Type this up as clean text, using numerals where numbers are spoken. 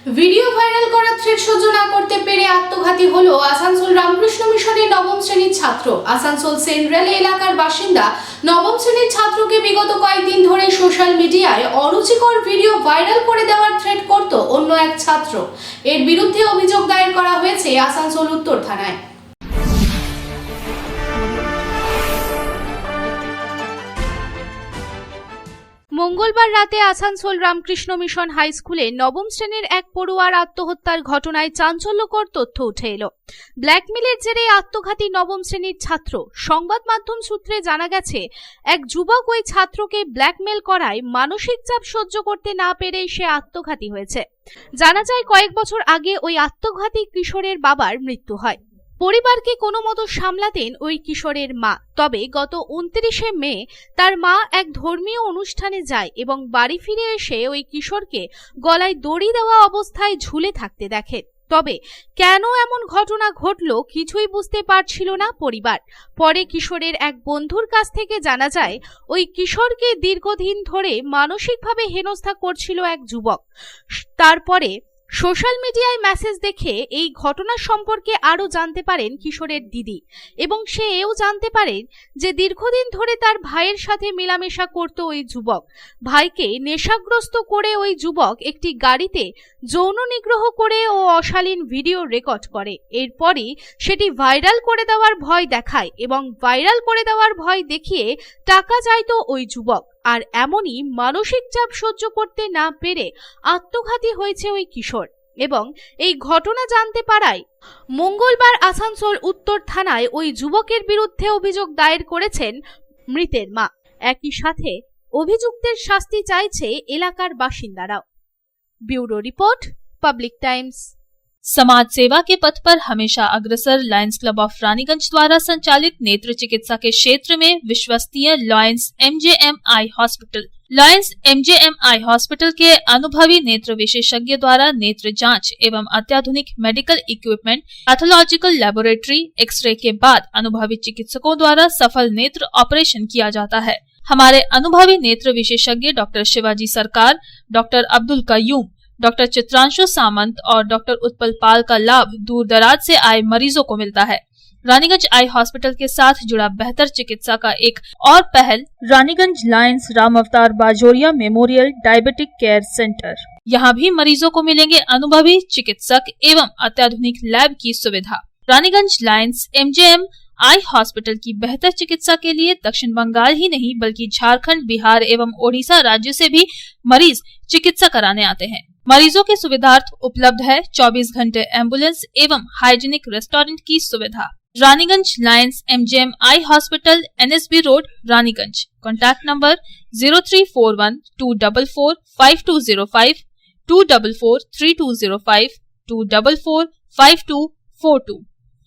Video viral করা thread সহ্য না করতে পেরে আত্মঘাতী হলো আসানসোল রামকৃষ্ণ মিশনের নবম শ্রেণীর ছাত্র। আসানসোল সেন্ট্রাল এলাকার বাসিন্দা নবম শ্রেণীর ছাত্রকে বিগত কয়েকদিন ধরে সোশ্যাল মিডিয়ায় অরুচিকর ভিডিও ভাইরাল করে দেওয়ার থ্রেড করত অন্য এক ছাত্র। এর বিরুদ্ধে অভিযোগ দায়ের করা হয়েছে আসানসোল উত্তর থানায়। মঙ্গলবার রাতে আসানসোল রামকৃষ্ণ মিশন হাই স্কুলে নবম শ্রেণীর এক পড়ুয়ার আত্মহত্যার ঘটনায় চাঞ্চল্যকর তথ্য উঠে এলো। ব্ল্যাকমেলের জেরে আত্মঘাতী নবম শ্রেণীর ছাত্র। সংবাদ মাধ্যম সূত্রে জানা গেছে, এক যুবক ওই ছাত্রকে ব্ল্যাকমেল করায় মানসিক চাপ সহ্য করতে না পেরে সে আত্মঘাতী হয়েছে। জানা যায়, কয়েক বছর আগে ওই আত্মঘাতী কিশোরের বাবার মৃত্যু হয়। পরিবারকে কোনো মতো সামলাতেন ওই কিশোরের মা। তবে গত 29শে মে তার মা এক ধর্মীয় অনুষ্ঠানে যায় এবং বাড়ি ফিরে এসে ওই কিশোরকে গলায় দড়ি দেওয়া অবস্থায় ঝুলে থাকতে দেখে। তবে কেন এমন ঘটনা ঘটল কিছুই বুঝতে পারছিল না পরিবার। পরে কিশোরের এক বন্ধুর কাছ থেকে জানা যায়, ওই কিশোরকে দীর্ঘদিন ধরে মানসিকভাবে হেনস্থা করছিল এক যুবক। তারপরে সোশ্যাল মিডিয়ায় মেসেজ দেখে এই ঘটনা সম্পর্কে আরো জানতে পারেন কিশোরের দিদি, এবং সে এও জানতে পারেন যে দীর্ঘদিন ধরে তার ভাইয়ের সাথে মেলামেশা করত ওই যুবক। ভাইকে নেশাগ্রস্ত করে ওই যুবক একটি গাড়িতে যৌন নিগ্রহ করে ও অশালীন ভিডিও রেকর্ড করে। এরপরই সেটি ভাইরাল করে দেওয়ার ভয় দেখায় এবং ভাইরাল করে দেওয়ার ভয় দেখিয়ে টাকা চাইতো ওই যুবক। আর এমনই মানসিক চাপ সহ্য করতে না পেরে আত্মঘাতী হয়েছে ওই কিশোর। এবং এই ঘটনা জানতে পারায় মঙ্গলবার আসানসোল উত্তর থানায় ওই যুবকের বিরুদ্ধে অভিযোগ দায়ের করেছেন মৃতের মা। একই সাথে অভিযুক্তের শাস্তি চাইছে এলাকার বাসিন্দারাও। Bureau report, Public Times. समाज सेवा के पथ पर हमेशा अग्रसर लायंस क्लब ऑफ रानीगंज द्वारा संचालित नेत्र चिकित्सा के क्षेत्र में विश्वसनीय Lions MJM eye hospital. Lions MJM eye hospital के अनुभवी नेत्र विशेषज्ञ द्वारा नेत्र जांच एवं अत्याधुनिक medical equipment, pathological laboratory, x ray के बाद अनुभवी चिकित्सकों द्वारा सफल नेत्र ऑपरेशन किया जाता है। हमारे अनुभवी नेत्र विशेषज्ञ डॉक्टर शिवाजी सरकार, डॉक्टर अब्दुल कयूम, डॉक्टर चित्रांशु सामंत और डॉक्टर उत्पल पाल का लाभ दूर दराज से आए मरीजों को मिलता है। रानीगंज आई हॉस्पिटल के साथ जुड़ा बेहतर चिकित्सा का एक और पहल रानीगंज लायंस राम अवतार Bajoria memorial diabetic care centre. यहाँ भी मरीजों को मिलेंगे अनुभवी चिकित्सक एवं अत्याधुनिक लैब की सुविधा। Raniganj Lions MJM eye hospital की बेहतर चिकित्सा के लिए दक्षिण बंगाल ही नहीं बल्कि झारखंड, बिहार एवं ओडिशा राज्य से भी मरीज चिकित्सा कराने आते हैं। मरीजों के सुविधार्थ उपलब्ध है 24 घंटे एम्बुलेंस एवं हाइजीनिक रेस्टोरेंट की सुविधा। Raniganj Lions MJM eye hospital, NSB road, Raniganj. Contact number 0341244520, 2443205, 2445242।